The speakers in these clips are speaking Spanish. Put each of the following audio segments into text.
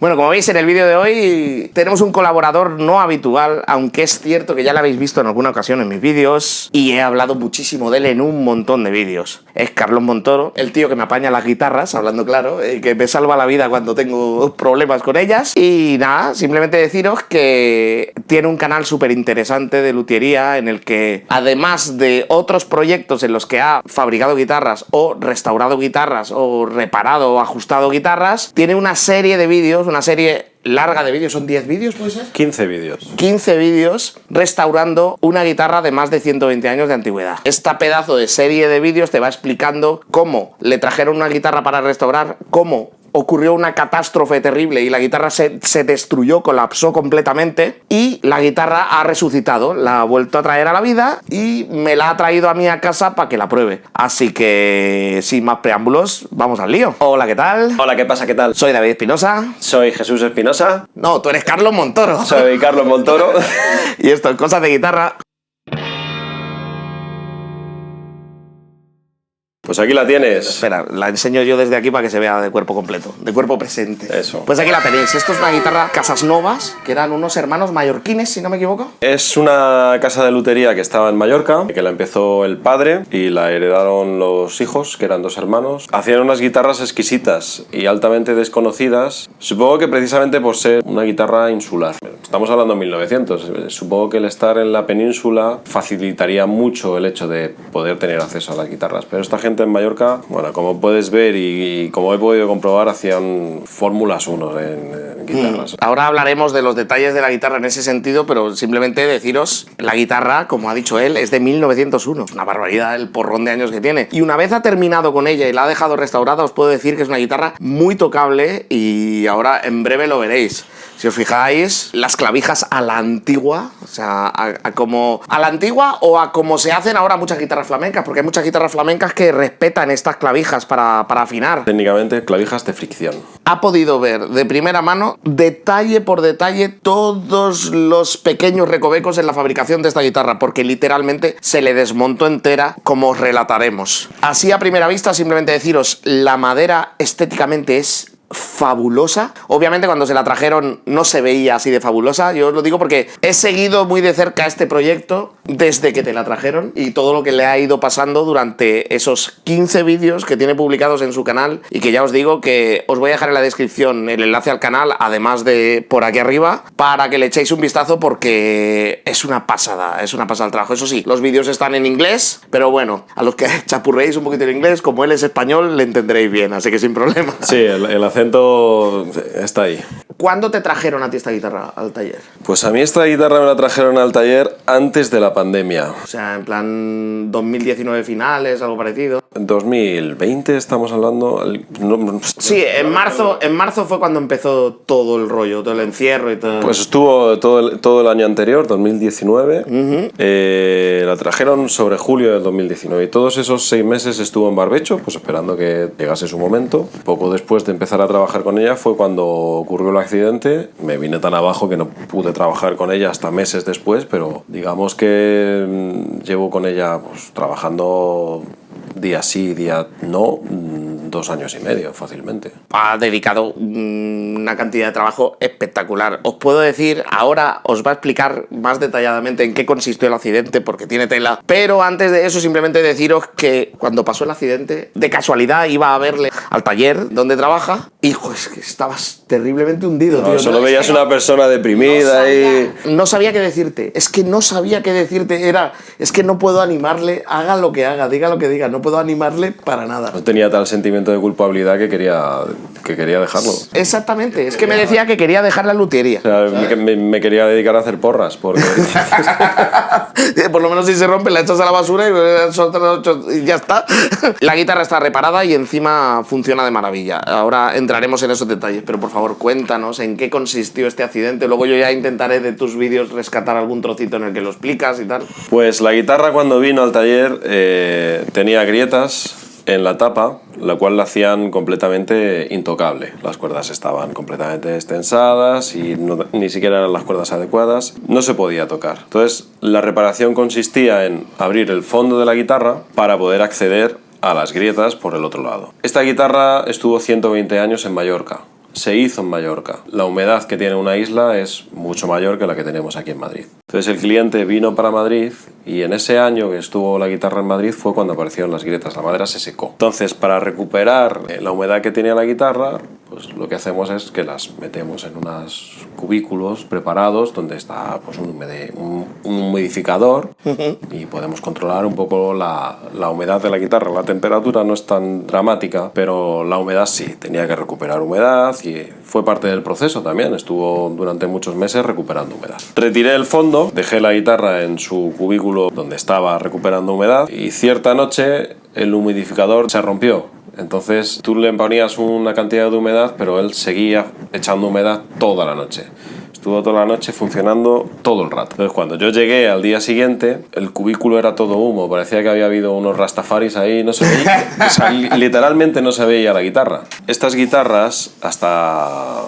Bueno, como veis en el vídeo de hoy tenemos un colaborador no habitual, aunque es cierto que ya lo habéis visto en alguna ocasión en mis vídeos y he hablado muchísimo de él en un montón de vídeos. Es Carlos Montoro, el tío que me apaña las guitarras, hablando claro, que me salva la vida cuando tengo problemas con ellas. Y nada, simplemente deciros que tiene un canal súper interesante de luthiería en el que, además de otros proyectos en los que ha fabricado guitarras o restaurado guitarras o reparado o ajustado guitarras, tiene una serie de vídeos, una serie larga de vídeos, ¿son 10 vídeos puede ser? 15 vídeos. 15 vídeos restaurando una guitarra de más de 120 años de antigüedad. Esta pedazo de serie de vídeos te va explicando cómo le trajeron una guitarra para restaurar, cómo ocurrió una catástrofe terrible y la guitarra se destruyó, colapsó completamente y la guitarra ha resucitado, la ha vuelto a traer a la vida y me la ha traído a mí a casa para que la pruebe. Así que, sin más preámbulos, vamos al lío. Hola, ¿qué tal? Hola, ¿qué pasa? ¿Qué tal? Soy David Espinosa. Soy Jesús Espinosa. No, tú eres Carlos Montoro. Soy Carlos Montoro. Y esto es Cosas de Guitarra. Pues aquí la tienes. Espera, la enseño yo desde aquí para que se vea de cuerpo completo, de cuerpo presente. Eso. Pues aquí la tenéis. Esto es una guitarra Casas Novas, que eran unos hermanos mallorquines, si no me equivoco. Es una casa de lutería que estaba en Mallorca, que la empezó el padre y la heredaron los hijos, que eran dos hermanos. Hacían unas guitarras exquisitas y altamente desconocidas, supongo que precisamente por ser una guitarra insular. Estamos hablando de 1900, supongo que el estar en la península facilitaría mucho el hecho de poder tener acceso a las guitarras, pero esta gente en Mallorca, bueno, como puedes ver y como he podido comprobar, hacían Fórmulas 1 en guitarras. Ahora hablaremos de los detalles de la guitarra en ese sentido, pero simplemente deciros, la guitarra, como ha dicho él, es de 1901. Es una barbaridad el porrón de años que tiene. Y una vez ha terminado con ella y la ha dejado restaurada, os puedo decir que es una guitarra muy tocable y ahora en breve lo veréis. Si os fijáis, las clavijas a la antigua, o sea, como a la antigua o a como se hacen ahora muchas guitarras flamencas, porque hay muchas guitarras flamencas que respetan estas clavijas para afinar. Técnicamente, clavijas de fricción. Ha podido ver de primera mano, detalle por detalle, todos los pequeños recovecos en la fabricación de esta guitarra, porque literalmente se le desmontó entera, como os relataremos. Así a primera vista, simplemente deciros, la madera estéticamente es fabulosa. Obviamente cuando se la trajeron no se veía así de fabulosa. Yo os lo digo porque he seguido muy de cerca este proyecto desde que te la trajeron y todo lo que le ha ido pasando durante esos 15 vídeos que tiene publicados en su canal y que ya os digo que os voy a dejar en la descripción el enlace al canal, además de por aquí arriba, para que le echéis un vistazo porque es una pasada el trabajo. Eso sí, los vídeos están en inglés, pero bueno, a los que chapurréis un poquito en inglés, como él es español, le entenderéis bien, así que sin problema. Sí, el acento está ahí. ¿Cuándo te trajeron a ti esta guitarra al taller? Pues a mí esta guitarra me la trajeron al taller antes de la pandemia. O sea, en plan 2019 finales, algo parecido. En 2020 estamos hablando. Sí, en marzo fue cuando empezó todo el rollo, todo el encierro y todo. Pues estuvo todo el año anterior, 2019. La trajeron sobre julio del 2019 y todos esos 6 meses estuvo en barbecho, pues esperando que llegase su momento. Poco después de empezar a trabajar con ella fue cuando ocurrió el accidente. Me vine tan abajo que no pude trabajar con ella hasta meses después, pero digamos que llevo con ella pues, trabajando día sí, día no, 2 años y medio fácilmente. Ha dedicado una cantidad de trabajo espectacular. Os puedo decir, ahora os va a explicar más detalladamente en qué consistió el accidente porque tiene tela, pero antes de eso simplemente deciros que cuando pasó el accidente, de casualidad iba a verle al taller donde trabaja y es que estabas terriblemente hundido, tío. Solo veías una persona deprimida no sabía qué decirte, es que no sabía qué decirte, es que no puedo animarle, haga lo que haga, diga lo que diga, no puedo animarle para nada. No tenía tal sentimiento de culpabilidad que quería dejarlo. Exactamente, es que me decía que quería dejar la luthiería. O sea, me quería dedicar a hacer porras, porque... Por lo menos si se rompe la echas a la basura y ya está. La guitarra está reparada y encima funciona de maravilla. Ahora entraremos en esos detalles, pero por favor cuéntanos en qué consistió este accidente. Luego yo ya intentaré de tus vídeos rescatar algún trocito en el que lo explicas y tal. Pues la guitarra cuando vino al taller tenía grietas en la tapa, la cual la hacían completamente intocable. Las cuerdas estaban completamente extensadas y ni siquiera eran las cuerdas adecuadas. No se podía tocar. Entonces, la reparación consistía en abrir el fondo de la guitarra para poder acceder a las grietas por el otro lado. Esta guitarra estuvo 120 años en Mallorca. se hizo en Mallorca. La humedad que tiene una isla es mucho mayor que la que tenemos aquí en Madrid. Entonces el cliente vino para Madrid y en ese año que estuvo la guitarra en Madrid fue cuando aparecieron las grietas, la madera se secó. Entonces, para recuperar la humedad que tenía la guitarra, pues lo que hacemos es que las metemos en unos cubículos preparados donde está pues, un humidificador y podemos controlar un poco la humedad de la guitarra. La temperatura no es tan dramática, pero la humedad sí, tenía que recuperar humedad y fue parte del proceso también. Estuvo durante muchos meses recuperando humedad. Retiré el fondo, dejé la guitarra en su cubículo donde estaba recuperando humedad y cierta noche el humidificador se rompió. Entonces tú le ponías una cantidad de humedad, pero él seguía echando humedad toda la noche. Estuvo toda la noche funcionando todo el rato. Entonces cuando yo llegué al día siguiente, el cubículo era todo humo, parecía que había habido unos rastafaris ahí, no se veía, o sea, literalmente no se veía la guitarra. Estas guitarras, hasta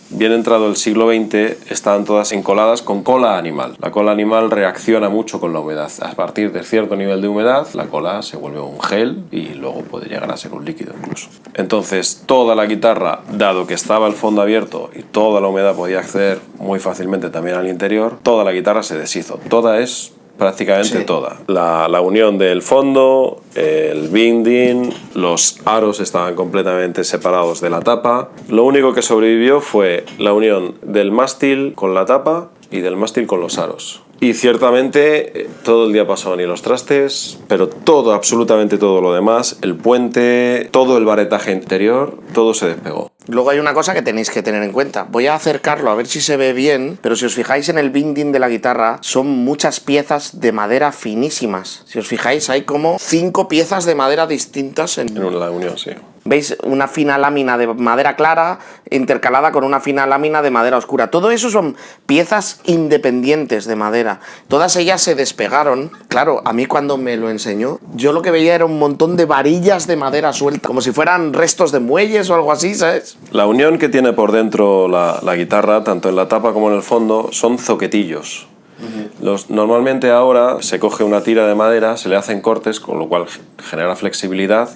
bien entrado el siglo XX, estaban todas encoladas con cola animal. La cola animal reacciona mucho con la humedad. A partir de cierto nivel de humedad, la cola se vuelve un gel y luego puede llegar a ser un líquido incluso. Entonces, toda la guitarra, dado que estaba el fondo abierto y toda la humedad podía acceder muy fácilmente también al interior, toda la guitarra se deshizo. Toda es prácticamente toda. La unión del fondo, el binding, los aros estaban completamente separados de la tapa. Lo único que sobrevivió fue la unión del mástil con la tapa y del mástil con los aros. Y ciertamente todo el día pasaban y los trastes, pero todo, absolutamente todo lo demás, el puente, todo el baretaje interior, todo se despegó. Luego hay una cosa que tenéis que tener en cuenta. Voy a acercarlo a ver si se ve bien, pero si os fijáis en el binding de la guitarra, son muchas piezas de madera finísimas. Si os fijáis, hay como 5 piezas de madera distintas en la unión, sí. ¿Veis? Una fina lámina de madera clara intercalada con una fina lámina de madera oscura. Todo eso son piezas independientes de madera. Todas ellas se despegaron. Claro, a mí cuando me lo enseñó, yo lo que veía era un montón de varillas de madera suelta, como si fueran restos de muelles o algo así, ¿sabes? La unión que tiene por dentro la guitarra, tanto en la tapa como en el fondo, son zoquetillos. Normalmente ahora se coge una tira de madera, se le hacen cortes, con lo cual genera flexibilidad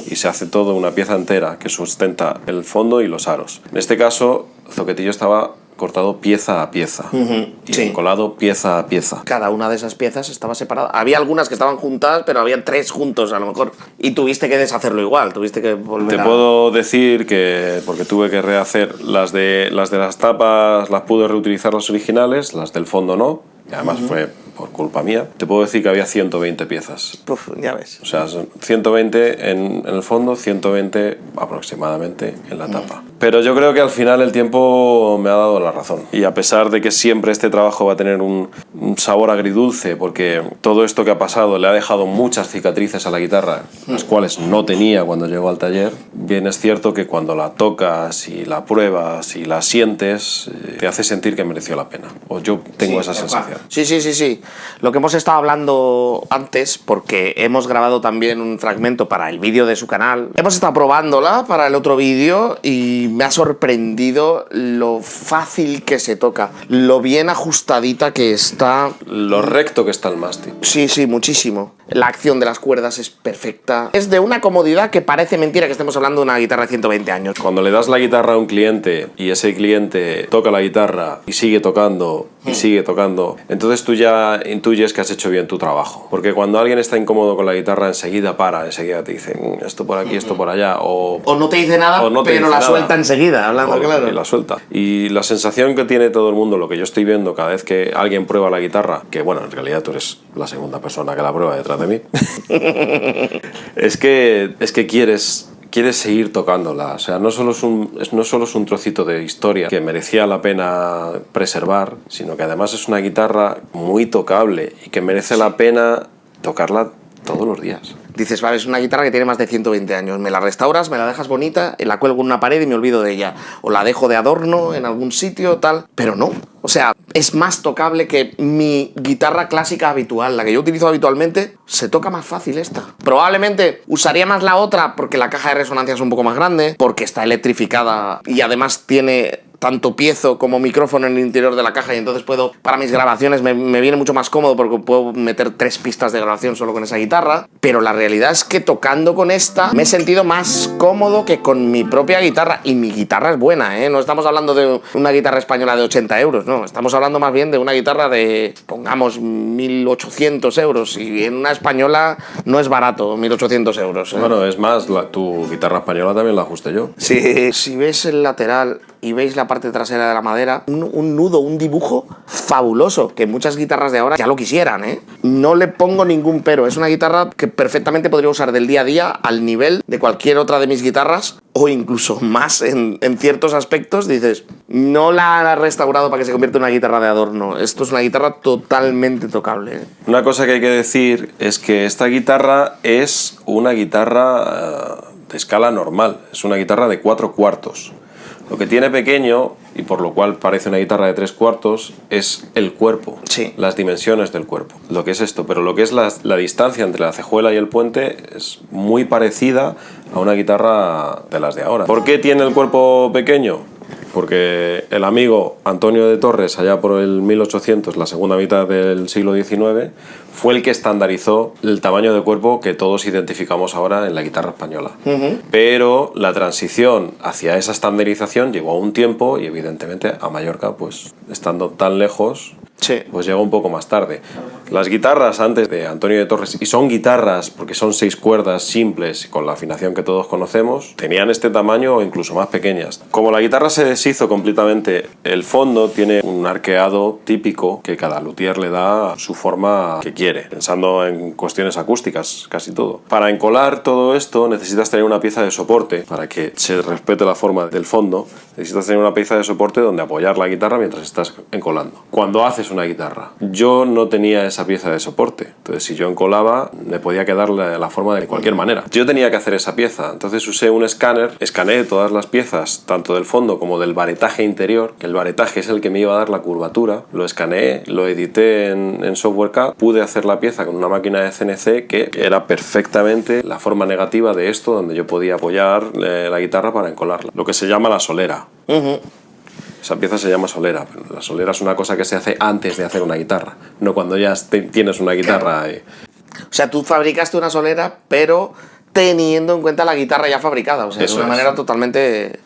y se hace todo una pieza entera que sustenta el fondo y los aros. En este caso, el zoquetillo estaba cortado pieza a pieza y encolado pieza a pieza. Cada una de esas piezas estaba separada. Había algunas que estaban juntadas, pero había 3 juntos a lo mejor. Y tuviste que deshacerlo igual, tuviste que volver Te puedo decir que, porque tuve que rehacer las de las tapas, las pude reutilizar las originales, las del fondo no, y además fue por culpa mía. Te puedo decir que había 120 piezas. Uf, ya ves. O sea, son 120 en el fondo, 120 aproximadamente en la tapa. Pero yo creo que al final el tiempo me ha dado la razón. Y a pesar de que siempre este trabajo va a tener un sabor agridulce, porque todo esto que ha pasado le ha dejado muchas cicatrices a la guitarra, las cuales no tenía cuando llegó al taller, bien es cierto que cuando la tocas y la pruebas y la sientes, te hace sentir que mereció la pena. O yo tengo esa sensación. Sí. Lo que hemos estado hablando antes, porque hemos grabado también un fragmento para el vídeo de su canal, hemos estado probándola para el otro vídeo y me ha sorprendido lo fácil que se toca, lo bien ajustadita que está. Lo recto que está el mástil. Sí, muchísimo. La acción de las cuerdas es perfecta. Es de una comodidad que parece mentira que estemos hablando de una guitarra de 120 años. Cuando le das la guitarra a un cliente y ese cliente toca la guitarra y sigue tocando y sigue tocando, entonces tú ya intuyes que has hecho bien tu trabajo. Porque cuando alguien está incómodo con la guitarra, enseguida te dice esto por aquí, esto por allá, o no te dice nada, pero la suelta enseguida, hablando claro. Y la suelta. Y la sensación que tiene todo el mundo, lo que yo estoy viendo cada vez que alguien prueba la guitarra, que bueno, en realidad tú eres la segunda persona que la prueba detrás de mí, es que quieres seguir tocándola. O sea, no solo es un trocito de historia que merecía la pena preservar, sino que además es una guitarra muy tocable y que merece la pena tocarla todos los días. Dices, vale, es una guitarra que tiene más de 120 años. Me la restauras, me la dejas bonita, la cuelgo en una pared y me olvido de ella. O la dejo de adorno en algún sitio, tal. Pero no. O sea, es más tocable que mi guitarra clásica habitual, la que yo utilizo habitualmente. Se toca más fácil esta. Probablemente usaría más la otra porque la caja de resonancia es un poco más grande, porque está electrificada y además tiene tanto piezo como micrófono en el interior de la caja y entonces puedo, para mis grabaciones me viene mucho más cómodo porque puedo meter 3 pistas de grabación solo con esa guitarra, pero la realidad es que tocando con esta me he sentido más cómodo que con mi propia guitarra, y mi guitarra es buena, ¿eh? No estamos hablando de una guitarra española de 80 euros, no, estamos hablando más bien de una guitarra de, pongamos, 1.800 euros, y en una española no es barato, 1.800 euros, ¿eh? Bueno, es más, tu guitarra española también la ajusté yo. Sí, si ves el lateral y veis la parte trasera de la madera, un nudo, un dibujo fabuloso, que muchas guitarras de ahora ya lo quisieran, ¿eh? No le pongo ningún pero, es una guitarra que perfectamente podría usar del día a día al nivel de cualquier otra de mis guitarras, o incluso más en ciertos aspectos. Dices, no la han restaurado para que se convierta en una guitarra de adorno, esto es una guitarra totalmente tocable, ¿eh? Una cosa que hay que decir es que esta guitarra es una guitarra de escala normal, es una guitarra de 4 cuartos. Lo que tiene pequeño, y por lo cual parece una guitarra de 3 cuartos, es el cuerpo, sí, las dimensiones del cuerpo, lo que es esto. Pero lo que es la distancia entre la cejuela y el puente es muy parecida a una guitarra de las de ahora. ¿Por qué tiene el cuerpo pequeño? Porque el amigo Antonio de Torres, allá por el 1800, la segunda mitad del siglo XIX, fue el que estandarizó el tamaño de cuerpo que todos identificamos ahora en la guitarra española. Pero la transición hacia esa estandarización llevó un tiempo, y evidentemente a Mallorca, pues estando tan lejos, sí, pues llegó un poco más tarde. Las guitarras antes de Antonio de Torres, y son guitarras porque son 6 cuerdas simples con la afinación que todos conocemos, tenían este tamaño o incluso más pequeñas. Como la guitarra se deshizo completamente, el fondo tiene un arqueado típico que cada luthier le da su forma que quiere, pensando en cuestiones acústicas, casi todo. Para encolar todo esto necesitas tener una pieza de soporte para que se respete la forma del fondo. Necesitas tener una pieza de soporte donde apoyar la guitarra mientras estás encolando. Cuando haces una guitarra, yo no tenía esa pieza de soporte, entonces si yo encolaba me podía quedar la forma de cualquier manera. Yo tenía que hacer esa pieza, entonces usé un escáner, escaneé todas las piezas, tanto del fondo como del varetaje interior, que el varetaje es el que me iba a dar la curvatura. Lo escaneé, lo edité en Software CAD, pude hacer la pieza con una máquina de CNC que era perfectamente la forma negativa de esto, donde yo podía apoyar la guitarra para encolarla, lo que se llama la solera. Esa pieza se llama solera, pero la solera es una cosa que se hace antes de hacer una guitarra, no cuando ya tienes una guitarra. Claro. O sea, tú fabricaste una solera, pero teniendo en cuenta la guitarra ya fabricada, o sea, Eso de una es. manera totalmente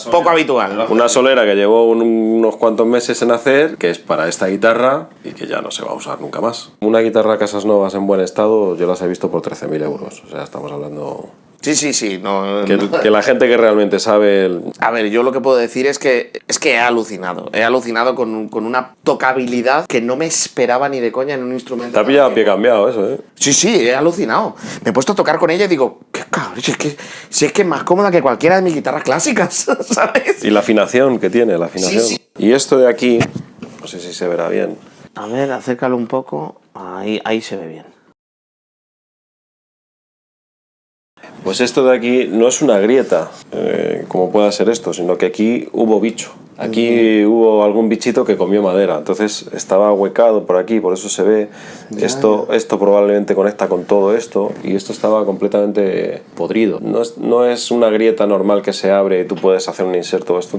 poco habitual. Una solera que llevó unos cuantos meses en hacer, que es para esta guitarra y que ya no se va a usar nunca más. Una guitarra Casas Novas en buen estado yo las he visto por 13.000 euros, o sea, estamos hablando... Sí, no, Que la gente que realmente sabe... A ver, yo lo que puedo decir es que he alucinado con una tocabilidad que no me esperaba ni de coña en un instrumento. Te ha pillado a pie cambiado eso, ¿eh? Sí, he alucinado. Me he puesto a tocar con ella y digo, qué cabrón, si es que es más cómoda que cualquiera de mis guitarras clásicas, ¿sabes? Y la afinación que tiene, la afinación. Sí. Y esto de aquí, no sé si se verá bien. A ver, acércalo un poco. Ahí se ve bien. Pues esto de aquí no es una grieta, como pueda ser esto, sino que aquí hubo bicho. Aquí hubo algún bichito que comió madera, entonces estaba huecado por aquí, por eso se ve. Esto probablemente conecta con todo esto, y esto estaba completamente podrido. No es una grieta normal que se abre y tú puedes hacer un inserto. Esto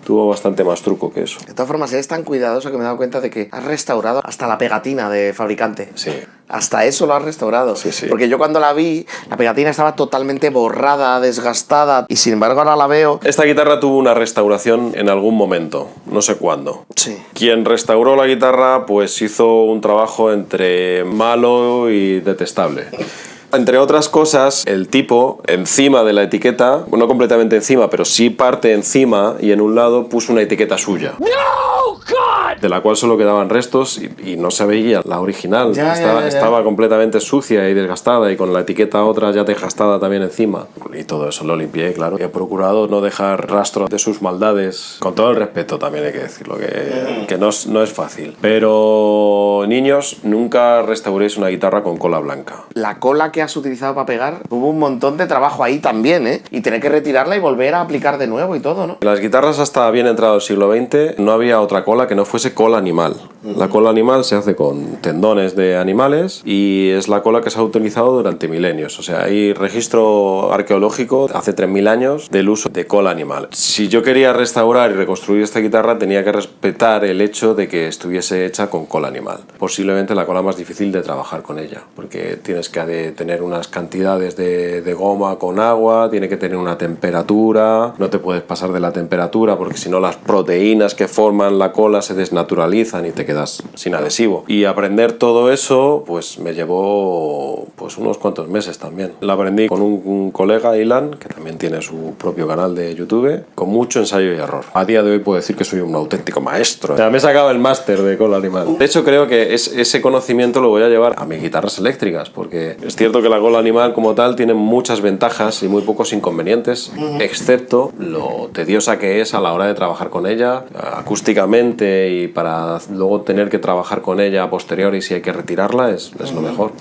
tuvo bastante más truco que eso. De todas formas, eres tan cuidadoso que me he dado cuenta de que has restaurado hasta la pegatina de fabricante. Sí. Hasta eso lo has restaurado. Sí. Porque yo cuando la vi, la pegatina estaba totalmente borrada, desgastada, y sin embargo ahora la veo. Esta guitarra tuvo una restauración en algún momento, no sé cuándo. Sí. Quien restauró la guitarra pues hizo un trabajo entre malo y detestable. Entre otras cosas, el tipo, encima de la etiqueta, no completamente encima, pero sí parte encima, y en un lado puso una etiqueta suya. ¡No, God! De la cual solo quedaban restos y no se veía la original. Estaba completamente sucia y desgastada, y con la etiqueta otra ya desgastada también encima. Y todo eso lo limpié, claro. He procurado no dejar rastro de sus maldades. Con todo el respeto también hay que decirlo, que no es fácil. Pero, niños, nunca restauréis una guitarra con cola blanca. La cola que has utilizado para pegar, hubo un montón de trabajo ahí también, ¿eh? Y tener que retirarla y volver a aplicar de nuevo y todo, ¿no? En las guitarras hasta bien entrado el siglo XX no había otra cola que no fuese fuese cola animal. La cola animal se hace con tendones de animales y es la cola que se ha utilizado durante milenios. O sea, hay registro arqueológico hace 3000 años del uso de cola animal. Si yo quería restaurar y reconstruir esta guitarra, tenía que respetar el hecho de que estuviese hecha con cola animal. Posiblemente la cola más difícil de trabajar con ella, porque tienes que tener unas cantidades de goma con agua, tiene que tener una temperatura, no te puedes pasar de la temperatura porque si no las proteínas que forman la cola se desnaturalizan y te quedas sin adhesivo. Y aprender todo eso pues me llevó pues unos cuantos meses también. La aprendí con un colega, Ilan, que también tiene su propio canal de YouTube, con mucho ensayo y error. A día de hoy puedo decir que soy un auténtico maestro. O sea, me he sacado el máster de cola animal. De hecho, creo que ese conocimiento lo voy a llevar a mis guitarras eléctricas, porque es cierto que la cola animal como tal tiene muchas ventajas y muy pocos inconvenientes, excepto lo tediosa que es a la hora de trabajar con ella, acústicamente, y para luego tener que trabajar con ella a posteriori si hay que retirarla, es lo mejor.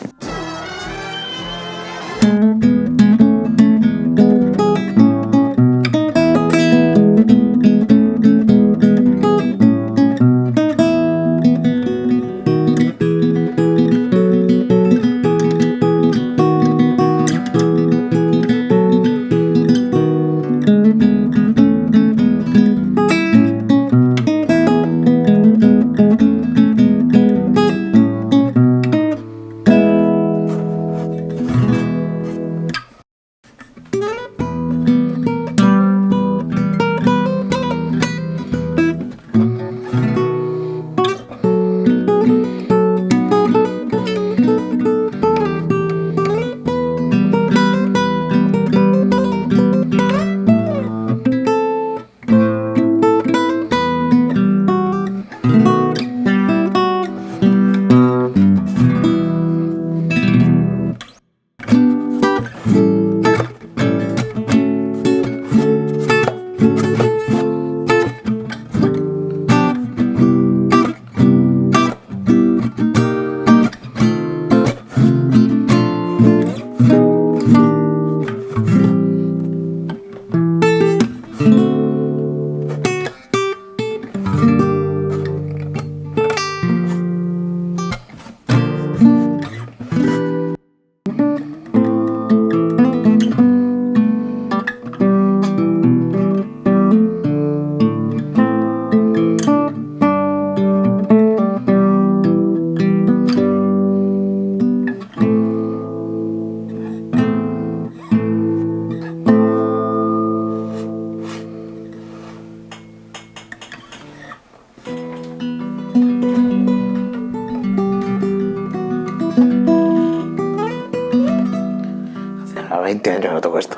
A 20 años no toco esto.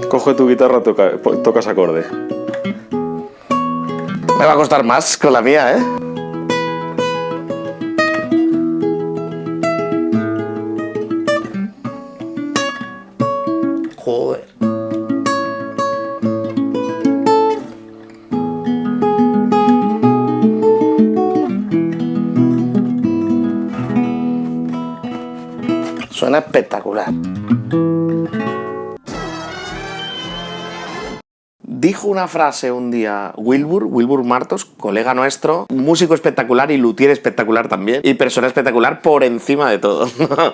Coge tu guitarra, tocas acorde. Me va a costar más con la mía, ¿eh? Joder. Suena espectacular. Dijo una frase un día Wilbur Martos, colega nuestro, músico espectacular y luthier espectacular también, y persona espectacular por encima de todo.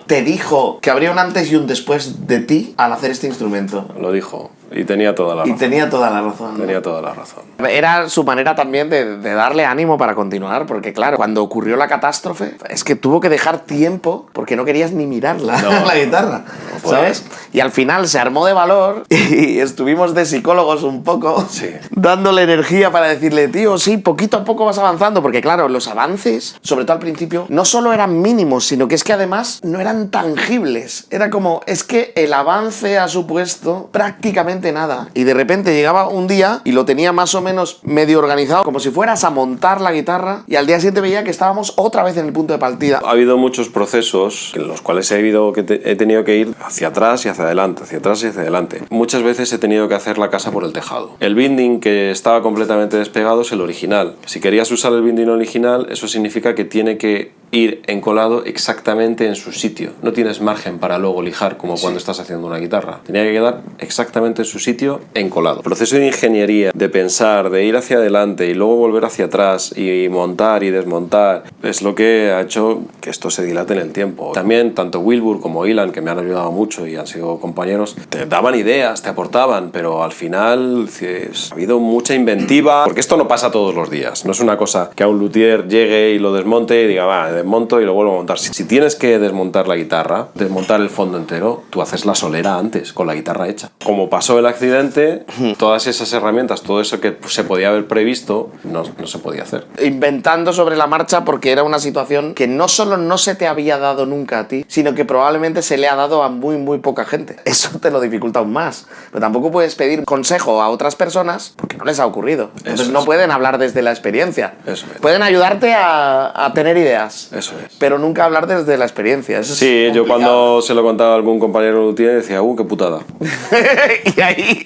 Te dijo que habría un antes y un después de ti al hacer este instrumento. Lo dijo. Y tenía toda la razón. Y tenía toda la razón. Tenía toda la razón. Era su manera también de darle ánimo para continuar, porque claro, cuando ocurrió la catástrofe, es que tuvo que dejar tiempo porque no querías ni mirarla, la guitarra, no, ¿sabes? Y al final se armó de valor y estuvimos de psicólogos un poco, sí, dándole energía para decirle, tío, sí, poquito a poco vas avanzando, porque claro, los avances, sobre todo al principio, no solo eran mínimos, sino que es que además no eran tangibles. Era como, es que el avance ha supuesto prácticamente absolutamente nada. Y de repente llegaba un día y lo tenía más o menos medio organizado, como si fueras a montar la guitarra, y al día siguiente veía que estábamos otra vez en el punto de partida. Ha habido muchos procesos en los cuales he tenido que ir hacia atrás y hacia adelante, hacia atrás y hacia adelante. Muchas veces he tenido que hacer la casa por el tejado. El binding que estaba completamente despegado es el original. Si querías usar el binding original, eso significa que tiene que ir encolado exactamente en su sitio. No tienes margen para luego lijar como cuando estás haciendo una guitarra. Tenía que quedar exactamente en su sitio encolado. El proceso de ingeniería, de pensar, de ir hacia adelante y luego volver hacia atrás y montar y desmontar, es lo que ha hecho que esto se dilate en el tiempo. También tanto Wilbur como Ilan, que me han ayudado mucho y han sido compañeros, te daban ideas, te aportaban, pero al final ha habido mucha inventiva, porque esto no pasa todos los días. No es una cosa que a un luthier llegue y lo desmonte y diga, va, desmonto y lo vuelvo a montar. Si tienes que desmontar la guitarra, desmontar el fondo entero, tú haces la solera antes, con la guitarra hecha. Como pasó el accidente, todas esas herramientas, todo eso que se podía haber previsto, no se podía hacer. Inventando sobre la marcha, porque era una situación que no solo no se te había dado nunca a ti, sino que probablemente se le ha dado a muy, muy poca gente. Eso te lo dificulta aún más. Pero tampoco puedes pedir consejo a otras personas porque no les ha ocurrido. Entonces no pueden hablar desde la experiencia. Eso es. Pueden ayudarte a tener ideas. Eso es. Pero nunca hablar desde la experiencia. Eso Sí, es yo complicado. cuando se lo contaba a algún compañero luthier decía, qué putada.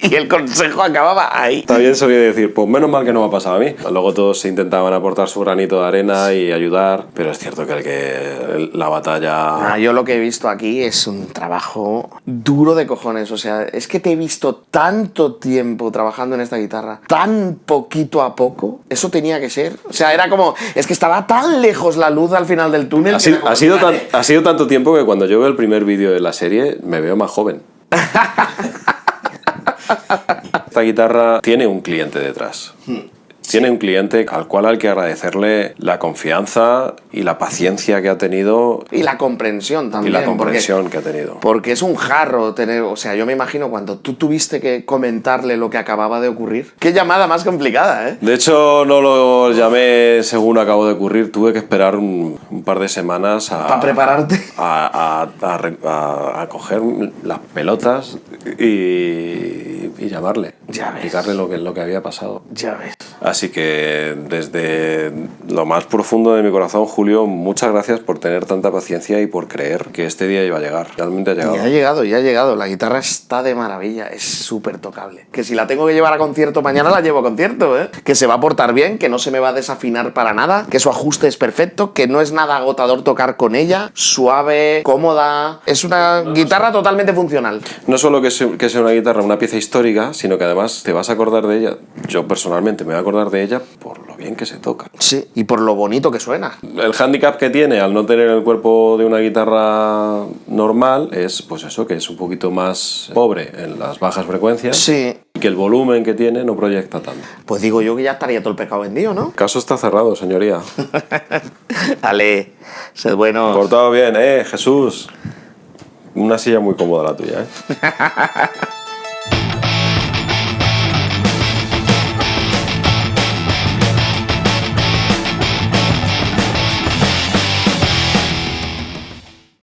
y el consejo acababa ahí. También solía decir, pues menos mal que no me ha pasado a mí. Luego todos se intentaban aportar su granito de arena y ayudar, pero es cierto que la batalla... Yo lo que he visto aquí es un trabajo duro de cojones. O sea, es que te he visto tanto tiempo trabajando en esta guitarra, tan poquito a poco. Eso tenía que ser. O sea, era como, es que estaba tan lejos la luz al final del túnel. Ha sido tanto tiempo que cuando yo veo el primer vídeo de la serie me veo más joven. Esta guitarra tiene un cliente detrás. Tiene un cliente al cual hay que agradecerle la confianza y la paciencia que ha tenido. Y la comprensión también. Y la comprensión que ha tenido. Porque es un jarro tener... O sea, yo me imagino cuando tú tuviste que comentarle lo que acababa de ocurrir. Qué llamada más complicada, ¿eh? De hecho, no lo llamé según acabó de ocurrir. Tuve que esperar un par de semanas ¿Para prepararte? A coger las pelotas y llamarle. Ya ves. Explicarle lo que había pasado. Ya ves. Así que desde lo más profundo de mi corazón, Julio, muchas gracias por tener tanta paciencia y por creer que este día iba a llegar. Realmente ha llegado. Ya ha llegado. La guitarra está de maravilla. Es súper tocable. Que si la tengo que llevar a concierto mañana, la llevo a concierto, ¿eh? Que se va a portar bien, que no se me va a desafinar para nada, que su ajuste es perfecto, que no es nada agotador tocar con ella. Suave, cómoda. Es una guitarra totalmente funcional. No solo que sea una guitarra, una pieza histórica, sino que además te vas a acordar de ella. Yo personalmente me voy a acordar de ella por lo bien que se toca. Sí, y por lo bonito que suena. El hándicap que tiene al no tener el cuerpo de una guitarra normal es pues eso, que es un poquito más pobre en las bajas frecuencias. Sí. Y que el volumen que tiene no proyecta tanto. Pues digo yo que ya estaría todo el pescado vendido, ¿no? El caso está cerrado, señoría. Dale, sed bueno. Portado bien, Jesús. Una silla muy cómoda la tuya,